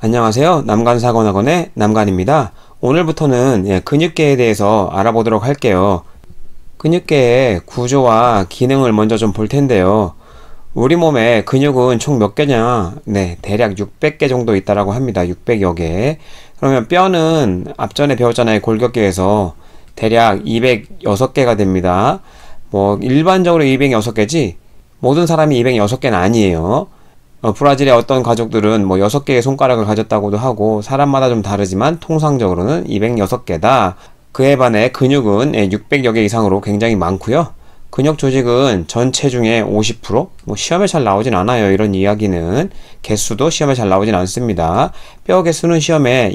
안녕하세요. 남간사관학원의 남간입니다. 오늘부터는 근육계에 대해서 알아보도록 할게요. 근육계의 구조와 기능을 먼저 좀 볼 텐데요. 우리 몸에 근육은 총 몇 개냐? 대략 600개 정도 있다라고 합니다. 600여 개. 그러면 뼈는 앞전에 배웠잖아요. 골격계에서 대략 206개가 됩니다. 일반적으로 206개지 모든 사람이 206개는 아니에요. 브라질의 어떤 가족들은 6개의 손가락을 가졌다고도 하고 사람마다 좀 다르지만 통상적으로는 206개다. 그에 반해 근육은 600여 개 이상으로 굉장히 많고요. 근육 조직은 전체 중에 50%? 시험에 잘 나오진 않아요. 이런 이야기는. 개수도 시험에 잘 나오진 않습니다. 뼈 개수는 시험에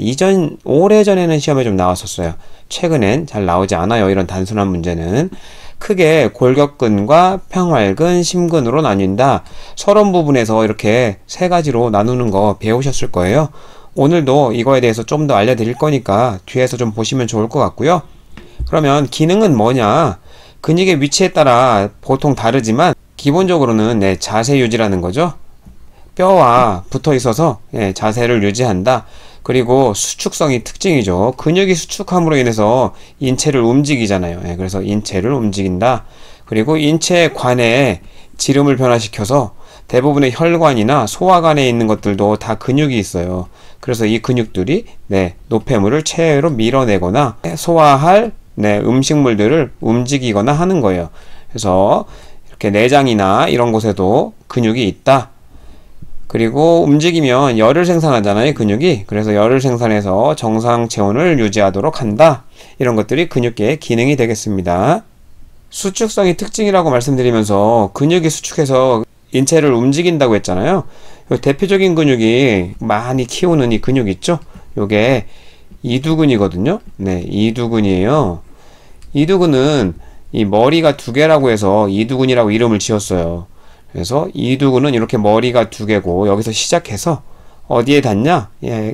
오래전에는 시험에 좀 나왔었어요. 최근엔 잘 나오지 않아요. 이런 단순한 문제는. 크게 골격근과 평활근, 심근으로 나뉜다. 서론 부분에서 이렇게 세 가지로 나누는 거 배우셨을 거예요. 오늘도 이거에 대해서 좀 더 알려드릴 거니까 뒤에서 좀 보시면 좋을 것 같고요. 그러면 기능은 뭐냐? 근육의 위치에 따라 보통 다르지만 기본적으로는 자세 유지라는 거죠. 뼈와 붙어 있어서 자세를 유지한다. 그리고 수축성이 특징이죠. 근육이 수축함으로 인해서 인체를 움직이잖아요. 그래서 인체를 움직인다. 그리고 인체 관에 지름을 변화시켜서 대부분의 혈관이나 소화관에 있는 것들도 다 근육이 있어요. 그래서 이 근육들이 노폐물을 체외로 밀어내거나 소화할 음식물들을 움직이거나 하는 거예요. 그래서 이렇게 내장이나 이런 곳에도 근육이 있다. 그리고 움직이면 열을 생산하잖아요, 근육이. 그래서 열을 생산해서 정상 체온을 유지하도록 한다. 이런 것들이 근육계의 기능이 되겠습니다. 수축성이 특징이라고 말씀드리면서 근육이 수축해서 인체를 움직인다고 했잖아요. 대표적인 근육이 많이 키우는 이 근육 있죠? 요게 이두근이거든요. 이두근이에요. 이두근은 이 머리가 두 개라고 해서 이두근이라고 이름을 지었어요. 그래서 이두근은 이렇게 머리가 두 개고 여기서 시작해서 어디에 닿냐?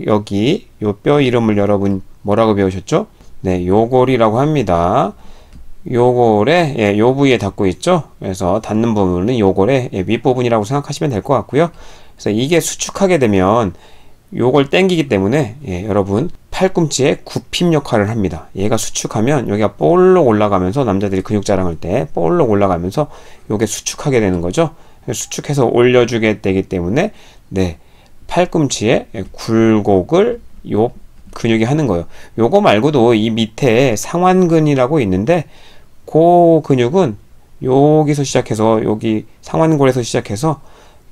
여기 요 뼈 이름을 여러분 뭐라고 배우셨죠? 요골이라고 합니다. 요골에 요 부위에 닿고 있죠? 그래서 닿는 부분은 요골의 윗부분이라고 생각하시면 될 것 같고요. 그래서 이게 수축하게 되면 요걸 당기기 때문에 여러분 팔꿈치에 굽힘 역할을 합니다. 얘가 수축하면 여기가 볼록 올라가면서 남자들이 근육 자랑할 때 볼록 올라가면서 요게 수축하게 되는 거죠. 수축해서 올려주게 되기 때문에 팔꿈치에 굴곡을 요 근육이 하는 거예요. 요거 말고도 이 밑에 상완근이라고 있는데 그 근육은 여기서 시작해서 여기 상완골에서 시작해서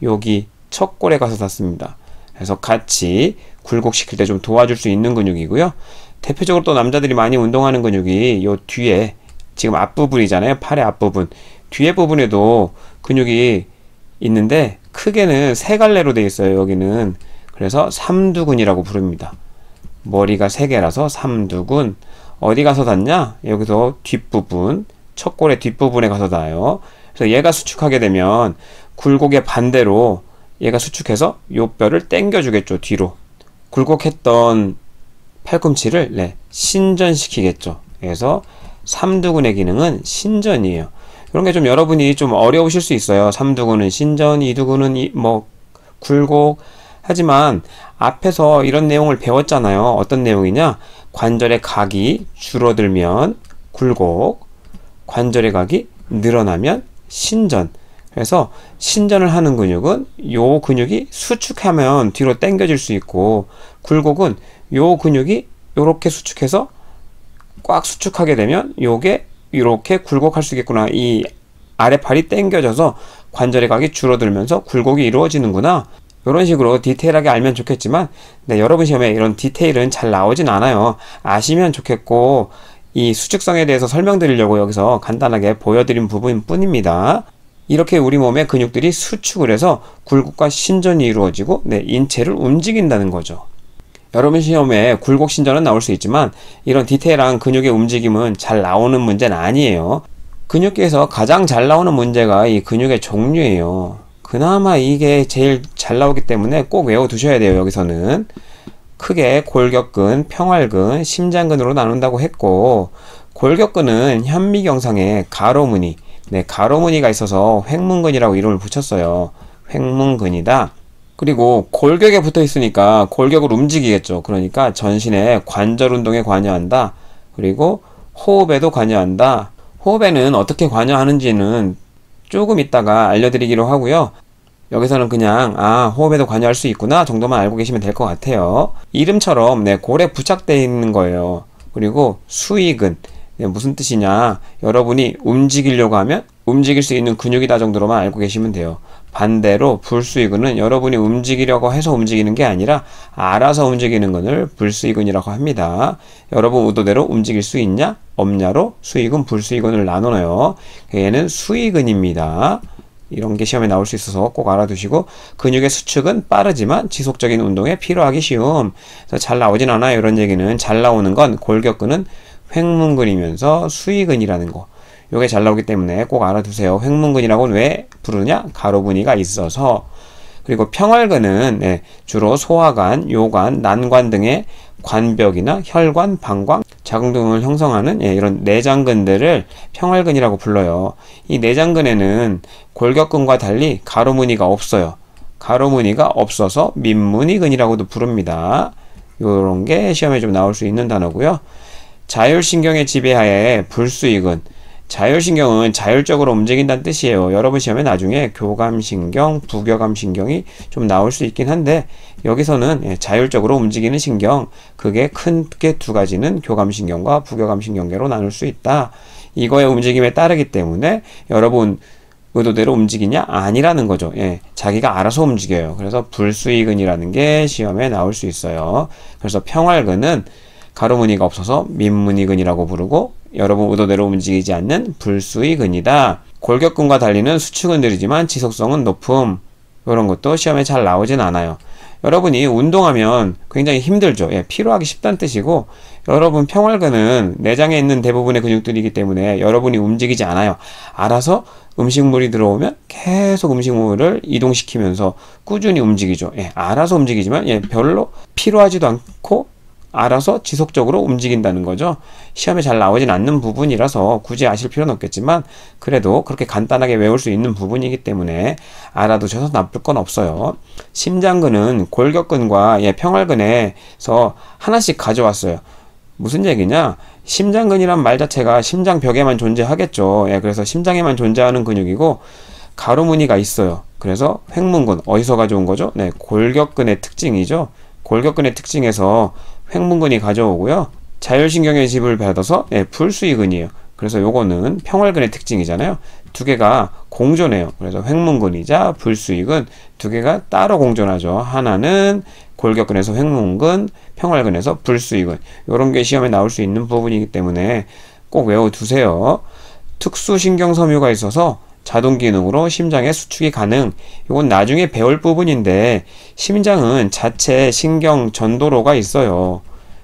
여기 척골에 가서 닿습니다. 그래서 같이 굴곡시킬 때 좀 도와줄 수 있는 근육이고요. 대표적으로 또 남자들이 많이 운동하는 근육이 요 뒤에 지금 앞부분이잖아요. 팔의 앞부분. 뒤에 부분에도 근육이 있는데 크게는 세 갈래로 되어 있어요. 여기는. 그래서 삼두근이라고 부릅니다. 머리가 세 개라서 삼두근. 어디 가서 닿냐? 여기서 뒷부분, 척골의 뒷부분에 가서 닿아요. 그래서 얘가 수축하게 되면 굴곡의 반대로 얘가 수축해서 요 뼈를 당겨주겠죠. 뒤로. 굴곡했던 팔꿈치를 신전시키겠죠. 그래서 삼두근의 기능은 신전이에요. 이런 게 좀 여러분이 좀 어려우실 수 있어요. 삼두근은 신전, 이두근은 굴곡. 하지만 앞에서 이런 내용을 배웠잖아요. 어떤 내용이냐? 관절의 각이 줄어들면 굴곡, 관절의 각이 늘어나면 신전. 그래서 신전을 하는 근육은 요 근육이 수축하면 뒤로 당겨질 수 있고, 굴곡은 요 근육이 요렇게 수축해서 꽉 수축하게 되면 요게 이렇게 굴곡할 수 있겠구나. 이 아래팔이 당겨져서 관절의 각이 줄어들면서 굴곡이 이루어지는구나. 이런 식으로 디테일하게 알면 좋겠지만 여러분 시험에 이런 디테일은 잘 나오진 않아요. 아시면 좋겠고 이 수축성에 대해서 설명드리려고 여기서 간단하게 보여드린 부분 뿐입니다. 이렇게 우리 몸의 근육들이 수축을 해서 굴곡과 신전이 이루어지고 인체를 움직인다는 거죠. 여러분 시험에 굴곡 신전은 나올 수 있지만 이런 디테일한 근육의 움직임은 잘 나오는 문제는 아니에요. 근육계에서 가장 잘 나오는 문제가 이 근육의 종류예요. 그나마 이게 제일 잘 나오기 때문에 꼭 외워두셔야 돼요. 여기서는 크게 골격근, 평활근, 심장근으로 나눈다고 했고, 골격근은 현미경상에 가로무늬, 가로무늬가 있어서 횡문근이라고 이름을 붙였어요. 횡문근이다. 그리고 골격에 붙어 있으니까 골격을 움직이겠죠. 그러니까 전신의 관절 운동에 관여한다. 그리고 호흡에도 관여한다. 호흡에는 어떻게 관여하는지는 조금 이따가 알려드리기로 하고요. 여기서는 그냥 호흡에도 관여할 수 있구나 정도만 알고 계시면 될 것 같아요. 이름처럼 골에 부착되어 있는 거예요. 그리고 수익은 무슨 뜻이냐, 여러분이 움직이려고 하면 움직일 수 있는 근육이다 정도로만 알고 계시면 돼요. 반대로 불수의근은 여러분이 움직이려고 해서 움직이는 게 아니라 알아서 움직이는 것을 불수의근이라고 합니다. 여러분 의도대로 움직일 수 있냐 없냐로 수의근 불수의근을 나눠요. 얘는 수의근입니다. 이런 게 시험에 나올 수 있어서 꼭 알아두시고, 근육의 수축은 빠르지만 지속적인 운동에 필요하기 쉬움. 그래서 잘 나오진 않아요. 이런 얘기는 잘 나오는 건 골격근은 횡문근이면서 수의근이라는 거. 요게 잘 나오기 때문에 꼭 알아두세요. 횡문근이라고는 왜 부르냐? 가로 무늬가 있어서. 그리고 평활근은 주로 소화관, 요관, 난관 등의 관벽이나 혈관, 방광, 자궁 등을 형성하는 이런 내장근들을 평활근이라고 불러요. 이 내장근에는 골격근과 달리 가로 무늬가 없어요. 가로 무늬가 없어서 민무늬근이라고도 부릅니다. 요런 게 시험에 좀 나올 수 있는 단어고요. 자율신경의 지배하에 불수의근. 자율신경은 자율적으로 움직인다는 뜻이에요. 여러분 시험에 나중에 교감신경, 부교감신경이 좀 나올 수 있긴 한데, 여기서는 자율적으로 움직이는 신경, 그게 크게 두 가지는 교감신경과 부교감신경계로 나눌 수 있다. 이거의 움직임에 따르기 때문에 여러분 의도대로 움직이냐? 아니라는 거죠. 자기가 알아서 움직여요. 그래서 불수의근이라는 게 시험에 나올 수 있어요. 그래서 평활근은 가로무늬가 없어서 민무늬근이라고 부르고, 여러분 의도대로 움직이지 않는 불수의근이다. 골격근과 달리는 수축근들이지만 지속성은 높음. 이런 것도 시험에 잘 나오진 않아요. 여러분이 운동하면 굉장히 힘들죠. 피로하기 쉽다는 뜻이고, 여러분 평활근은 내장에 있는 대부분의 근육들이기 때문에 여러분이 움직이지 않아요. 알아서 음식물이 들어오면 계속 음식물을 이동시키면서 꾸준히 움직이죠. 알아서 움직이지만 별로 피로하지도 않고 알아서 지속적으로 움직인다는 거죠. 시험에 잘 나오진 않는 부분이라서 굳이 아실 필요는 없겠지만, 그래도 그렇게 간단하게 외울 수 있는 부분이기 때문에 알아두셔서 나쁠 건 없어요. 심장근은 골격근과 평활근에서 하나씩 가져왔어요. 무슨 얘기냐? 심장근이란 말 자체가 심장벽에만 존재하겠죠. 그래서 심장에만 존재하는 근육이고 가로무늬가 있어요. 그래서 횡문근, 어디서 가져온 거죠? 골격근의 특징이죠. 골격근의 특징에서 횡문근이 가져오고요. 자율신경의 지배를 받아서 불수의근이에요. 그래서 요거는 평활근의 특징이잖아요. 두 개가 공존해요. 그래서 횡문근이자 불수의근 두 개가 따로 공존하죠. 하나는 골격근에서 횡문근, 평활근에서 불수의근. 요런 게 시험에 나올 수 있는 부분이기 때문에 꼭 외워두세요. 특수신경섬유가 있어서 자동기능으로 심장의 수축이 가능. 이건 나중에 배울 부분인데, 심장은 자체 신경 전도로가 있어요.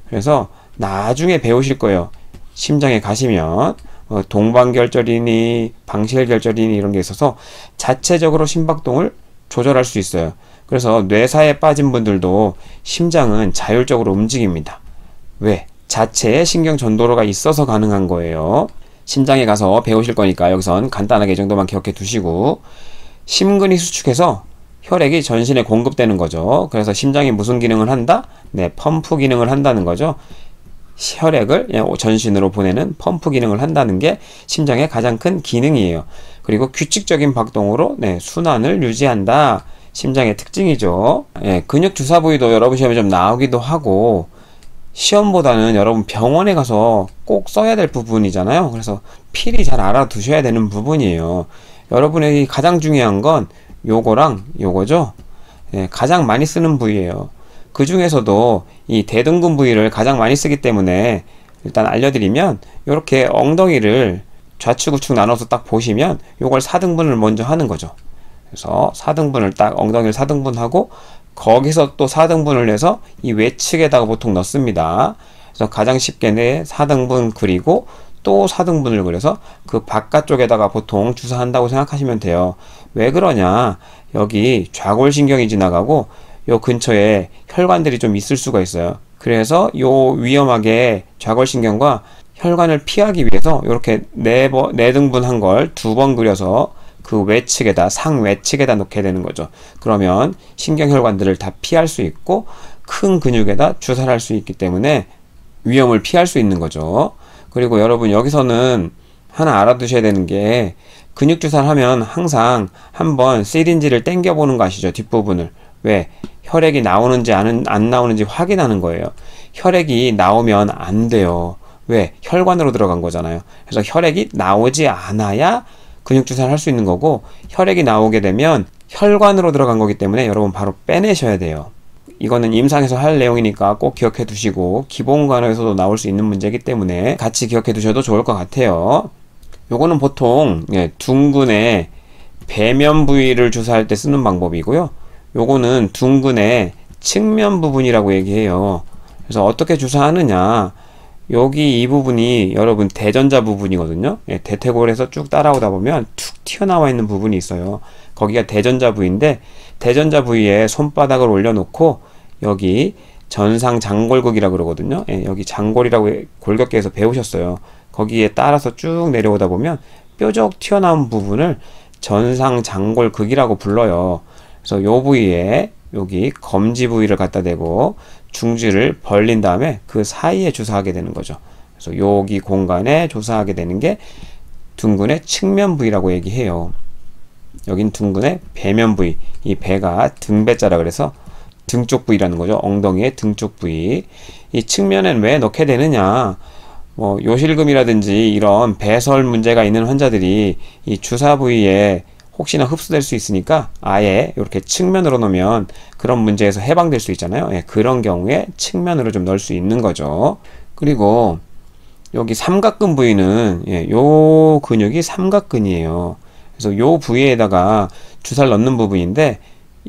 그래서 나중에 배우실 거예요. 심장에 가시면 동방결절이니 방실결절이니 이런 게 있어서 자체적으로 심박동을 조절할 수 있어요. 그래서 뇌사에 빠진 분들도 심장은 자율적으로 움직입니다. 왜? 자체의 신경 전도로가 있어서 가능한 거예요. 심장에 가서 배우실 거니까 여기선 간단하게 이 정도만 기억해 두시고, 심근이 수축해서 혈액이 전신에 공급되는 거죠. 그래서 심장이 무슨 기능을 한다? 펌프 기능을 한다는 거죠. 혈액을 전신으로 보내는 펌프 기능을 한다는 게 심장의 가장 큰 기능이에요. 그리고 규칙적인 박동으로 순환을 유지한다. 심장의 특징이죠. 근육 주사 부위도 여러분 시험에 좀 나오기도 하고, 시험보다는 여러분 병원에 가서 꼭 써야 될 부분이잖아요. 그래서 필히 잘 알아두셔야 되는 부분이에요. 여러분에게 가장 중요한 건 요거랑 요거죠. 가장 많이 쓰는 부위예요. 그 중에서도 이 대둔근 부위를 가장 많이 쓰기 때문에 일단 알려드리면, 이렇게 엉덩이를 좌측 우측 나눠서 딱 보시면 요걸 4등분을 먼저 하는 거죠. 그래서 4등분을 딱 엉덩이를 4등분하고 거기서 또 4등분을 해서 이 외측에다가 보통 넣습니다. 그래서 가장 쉽게 4등분 그리고 또 4등분을 그려서 그 바깥쪽에다가 보통 주사한다고 생각하시면 돼요. 왜 그러냐? 여기 좌골신경이 지나가고 요 근처에 혈관들이 좀 있을 수가 있어요. 그래서 요 위험하게 좌골신경과 혈관을 피하기 위해서 이렇게 4등분한 걸 2번 그려서 그 외측에다, 상외측에다 놓게 되는 거죠. 그러면 신경혈관들을 다 피할 수 있고 큰 근육에다 주사를 할 수 있기 때문에 위험을 피할 수 있는 거죠. 그리고 여러분 여기서는 하나 알아두셔야 되는 게 근육 주사를 하면 항상 한번 시린지를 당겨 보는 거 아시죠? 뒷부분을. 왜? 혈액이 나오는지 안 나오는지 확인하는 거예요. 혈액이 나오면 안 돼요. 왜? 혈관으로 들어간 거잖아요. 그래서 혈액이 나오지 않아야 근육 주사를 할 수 있는 거고, 혈액이 나오게 되면 혈관으로 들어간 거기 때문에 여러분 바로 빼내셔야 돼요. 이거는 임상에서 할 내용이니까 꼭 기억해 두시고, 기본관에서도 나올 수 있는 문제이기 때문에 같이 기억해 두셔도 좋을 것 같아요. 요거는 보통 둥근의 배면 부위를 주사할 때 쓰는 방법이고요. 요거는 둥근의 측면 부분이라고 얘기해요. 그래서 어떻게 주사하느냐, 여기 이 부분이 여러분 대전자 부분이거든요. 대퇴골에서 쭉 따라오다 보면 툭 튀어나와 있는 부분이 있어요. 거기가 대전자 부위인데, 대전자 부위에 손바닥을 올려놓고 여기 전상장골극이라고 그러거든요. 여기 장골이라고 골격계에서 배우셨어요. 거기에 따라서 쭉 내려오다 보면 뾰족 튀어나온 부분을 전상장골극이라고 불러요. 그래서 요 부위에 여기 검지 부위를 갖다 대고 중지를 벌린 다음에 그 사이에 주사하게 되는 거죠. 그래서 여기 공간에 주사하게 되는 게 둥근의 측면 부위라고 얘기해요. 여긴 둥근의 배면 부위. 이 배가 등배자라 그래서 등 쪽 부위라는 거죠. 엉덩이의 등 쪽 부위. 이 측면엔 왜 넣게 되느냐, 요실금이라든지 이런 배설 문제가 있는 환자들이 이 주사 부위에 혹시나 흡수될 수 있으니까 아예 이렇게 측면으로 놓으면 그런 문제에서 해방될 수 있잖아요. 그런 경우에 측면으로 좀 넣을 수 있는 거죠. 그리고 여기 삼각근 부위는 요 근육이 삼각근이에요. 그래서 요 부위에다가 주사를 넣는 부분인데,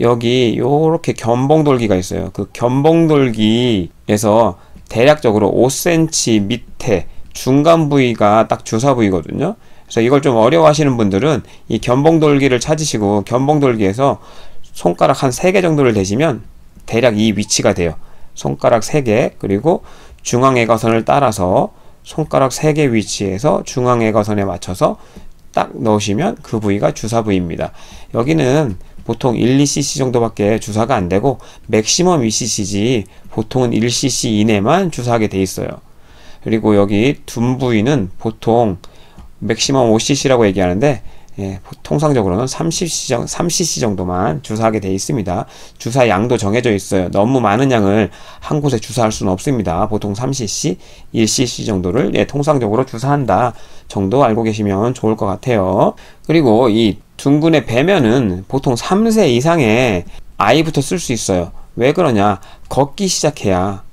여기 요렇게 견봉돌기가 있어요. 그 견봉돌기에서 대략적으로 5cm 밑에 중간 부위가 딱 주사 부위거든요. 그래서 이걸 좀 어려워하시는 분들은 이 견봉돌기를 찾으시고 견봉돌기에서 손가락 한 3개 정도를 대시면 대략 이 위치가 돼요. 손가락 3개, 그리고 중앙외곽선을 따라서 손가락 3개 위치에서 중앙외곽선에 맞춰서 딱 넣으시면 그 부위가 주사 부위입니다. 여기는 보통 1, 2cc 정도밖에 주사가 안 되고 맥시멈 2cc지 보통은 1cc 이내만 주사하게 돼 있어요. 그리고 여기 둔 부위는 보통 맥시멈 5cc라고 얘기하는데, 통상적으로는 3cc 정도만 주사하게 되어 있습니다. 주사 양도 정해져 있어요. 너무 많은 양을 한 곳에 주사할 수는 없습니다. 보통 3cc, 1cc 정도를 통상적으로 주사한다 정도 알고 계시면 좋을 것 같아요. 그리고 이 둥근의 배면은 보통 3세 이상의 아이부터 쓸 수 있어요. 왜 그러냐, 걷기 시작해야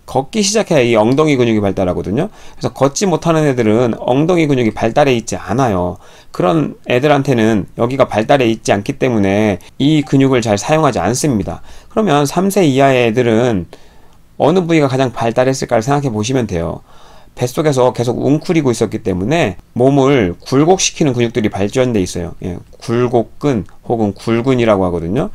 이 엉덩이 근육이 발달하거든요. 그래서 걷지 못하는 애들은 엉덩이 근육이 발달해 있지 않아요. 그런 애들한테는 여기가 발달해 있지 않기 때문에 이 근육을 잘 사용하지 않습니다. 그러면 3세 이하의 애들은 어느 부위가 가장 발달했을까를 생각해 보시면 돼요. 뱃속에서 계속 웅크리고 있었기 때문에 몸을 굴곡시키는 근육들이 발전돼 있어요. 굴곡근 혹은 굴근이라고 하거든요.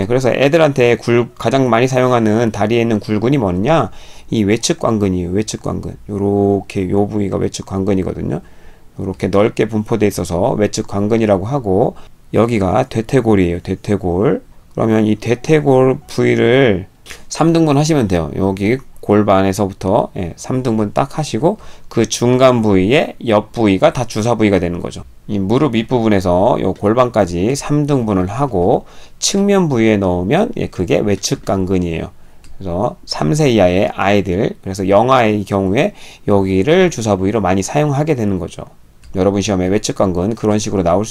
그래서 애들한테 가장 많이 사용하는 다리에 있는 굴근이 뭐냐, 이 외측관근이에요. 외측관근. 요렇게 요 부위가 외측관근이거든요. 요렇게 넓게 분포되어 있어서 외측관근이라고 하고, 여기가 대퇴골이에요. 대퇴골. 그러면 이 대퇴골 부위를 3등분 하시면 돼요. 여기 골반에서부터 3등분 딱 하시고, 그 중간 부위에 옆 부위가 다 주사 부위가 되는 거죠. 이 무릎 윗부분에서 요 골반까지 3등분을 하고 측면 부위에 넣으면 그게 외측관근이에요. 그래서 3세 이하의 아이들, 그래서 영아의 경우에 여기를 주사 부위로 많이 사용하게 되는 거죠. 여러분 시험에 외측관근 그런 식으로 나온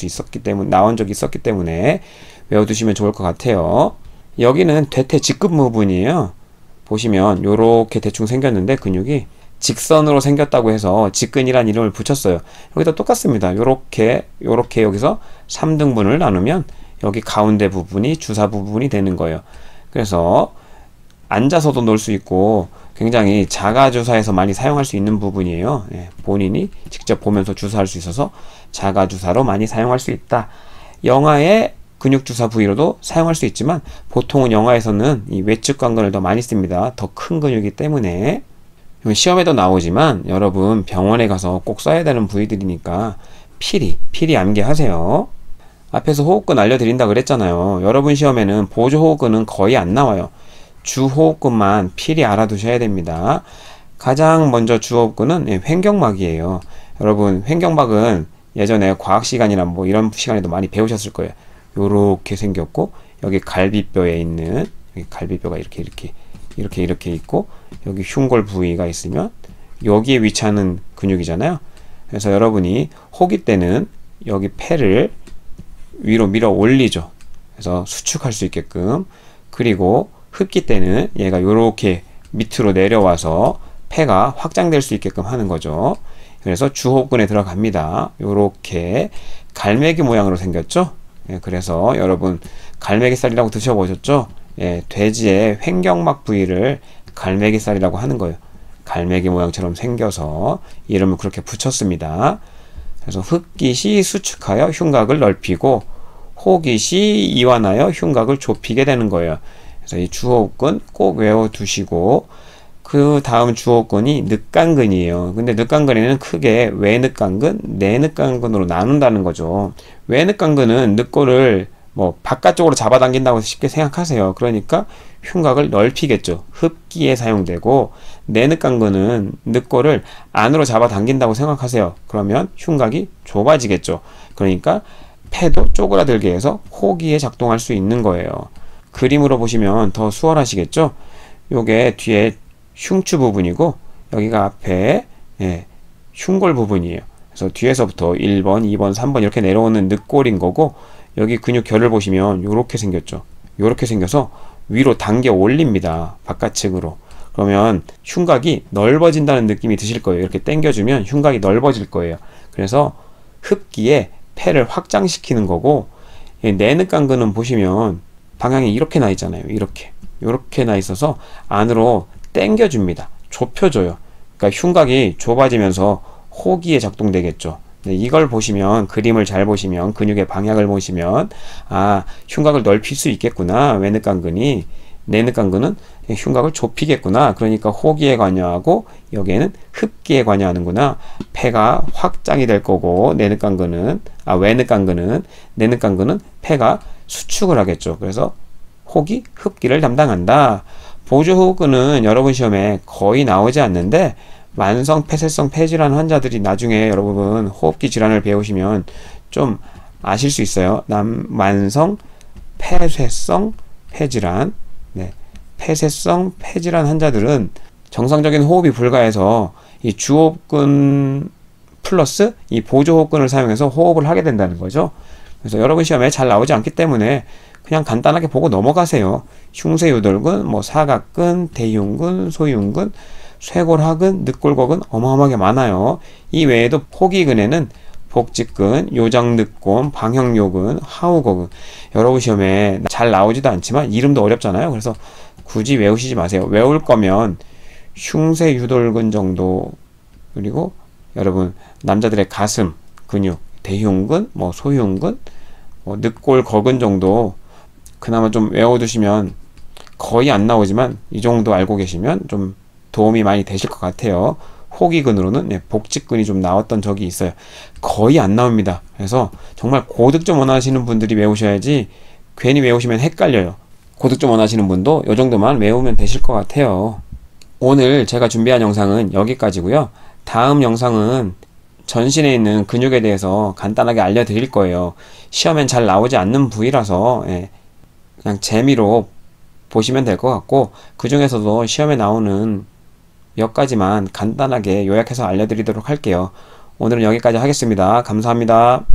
적이 있었기 때문에 외워두시면 좋을 것 같아요. 여기는 대퇴 직근 부분이에요. 보시면 요렇게 대충 생겼는데 근육이 직선으로 생겼다고 해서 직근이란 이름을 붙였어요. 여기도 똑같습니다. 요렇게 여기서 3등분을 나누면 여기 가운데 부분이 주사 부분이 되는 거예요. 그래서 앉아서도 놓을 수 있고 굉장히 자가주사에서 많이 사용할 수 있는 부분이에요. 본인이 직접 보면서 주사할 수 있어서 자가주사로 많이 사용할 수 있다. 영아의 근육주사 부위로도 사용할 수 있지만 보통은 영아에서는 이 외측관근을 더 많이 씁니다. 더 큰 근육이기 때문에. 시험에도 나오지만 여러분 병원에 가서 꼭 써야 되는 부위들이니까 필히 암기하세요. 앞에서 호흡근 알려드린다 그랬잖아요. 여러분 시험에는 보조 호흡근은 거의 안 나와요. 주 호흡근만 필히 알아두셔야 됩니다. 가장 먼저 주 호흡근은 횡격막이에요. 여러분 횡격막은 예전에 과학 시간이나 뭐 이런 시간에도 많이 배우셨을 거예요. 요렇게 생겼고 여기 갈비뼈에 있는 여기 갈비뼈가 이렇게 있고 여기 흉골 부위가 있으면 여기에 위치하는 근육이잖아요. 그래서 여러분이 호기 때는 여기 폐를 위로 밀어 올리죠. 그래서 수축할 수 있게끔. 그리고 흡기 때는 얘가 요렇게 밑으로 내려와서 폐가 확장될 수 있게끔 하는 거죠. 그래서 주호흡근에 들어갑니다. 요렇게 갈매기 모양으로 생겼죠. 그래서 여러분 갈매기살이라고 드셔보셨죠? 돼지의 횡격막 부위를 갈매기살이라고 하는 거예요. 갈매기 모양처럼 생겨서 이름을 그렇게 붙였습니다. 그래서 흡기 시 수축하여 흉곽을 넓히고 호기 시 이완하여 흉곽을 좁히게 되는 거예요. 그래서 이 주호흡근 꼭 외워두시고 그 다음 주호흡근이 늑간근이에요. 근데 늑간근에는 크게 외늑간근, 내늑간근으로 나눈다는 거죠. 외늑간근은 늑골을 뭐 바깥쪽으로 잡아당긴다고 쉽게 생각하세요. 그러니까 흉곽을 넓히겠죠. 흡기에 사용되고 내늑간근은 늑골을 안으로 잡아당긴다고 생각하세요. 그러면 흉곽이 좁아지겠죠. 그러니까 폐도 쪼그라들게 해서 호기에 작동할 수 있는 거예요. 그림으로 보시면 더 수월하시겠죠. 요게 뒤에 흉추 부분이고 여기가 앞에 흉골 부분이에요. 그래서 뒤에서부터 1번, 2번, 3번 이렇게 내려오는 늑골인 거고 여기 근육 결을 보시면 요렇게 생겼죠. 요렇게 생겨서 위로 당겨 올립니다. 바깥측으로. 그러면 흉곽이 넓어진다는 느낌이 드실 거예요. 이렇게 당겨주면 흉곽이 넓어질 거예요. 그래서 흡기에 폐를 확장시키는 거고 내늑간근은 보시면 방향이 이렇게 나 있잖아요. 이렇게 나 있어서 안으로 당겨줍니다. 좁혀줘요. 그러니까 흉곽이 좁아지면서 호기에 작동되겠죠. 이걸 보시면 그림을 잘 보시면 근육의 방향을 보시면 아 흉곽을 넓힐 수 있겠구나. 외늑간근이 내늑간근은 흉곽을 좁히겠구나. 그러니까 호기에 관여하고 여기에는 흡기에 관여하는구나. 폐가 확장이 될 거고 외늑간근은 내늑간근은 폐가 수축을 하겠죠. 그래서 호기, 흡기를 담당한다. 보조호흡근은 여러분 시험에 거의 나오지 않는데 만성 폐쇄성 폐질환 환자들이 나중에 여러분 호흡기 질환을 배우시면 좀 아실 수 있어요. 만성 폐쇄성 폐질환, 폐쇄성 폐질환 환자들은 정상적인 호흡이 불가해서 이 주호흡근 플러스 이 보조호흡근을 사용해서 호흡을 하게 된다는 거죠. 그래서 여러분 시험에 잘 나오지 않기 때문에 그냥 간단하게 보고 넘어가세요. 흉쇄유돌근, 뭐 사각근, 대흉근, 소흉근, 쇄골하근, 늑골거근 어마어마하게 많아요. 이 외에도 포기근에는 복직근, 요장늑골, 방형요근, 하우거근 여러분 시험에 잘 나오지도 않지만 이름도 어렵잖아요. 그래서 굳이 외우시지 마세요. 외울 거면 흉쇄유돌근 정도 그리고 여러분 남자들의 가슴 근육, 대흉근, 뭐 소흉근, 뭐 늑골거근 정도 그나마 좀 외워두시면 거의 안 나오지만 이 정도 알고 계시면 좀 도움이 많이 되실 것 같아요. 호기근으로는 복직근이 좀 나왔던 적이 있어요. 거의 안 나옵니다. 그래서 정말 고득점 원하시는 분들이 외우셔야지 괜히 외우시면 헷갈려요. 고득점 원하시는 분도 이 정도만 외우면 되실 것 같아요. 오늘 제가 준비한 영상은 여기까지고요. 다음 영상은 전신에 있는 근육에 대해서 간단하게 알려드릴 거예요. 시험엔 잘 나오지 않는 부위라서 그냥 재미로 보시면 될 것 같고 그 중에서도 시험에 나오는 몇 가지만 간단하게 요약해서 알려드리도록 할게요. 오늘은 여기까지 하겠습니다. 감사합니다.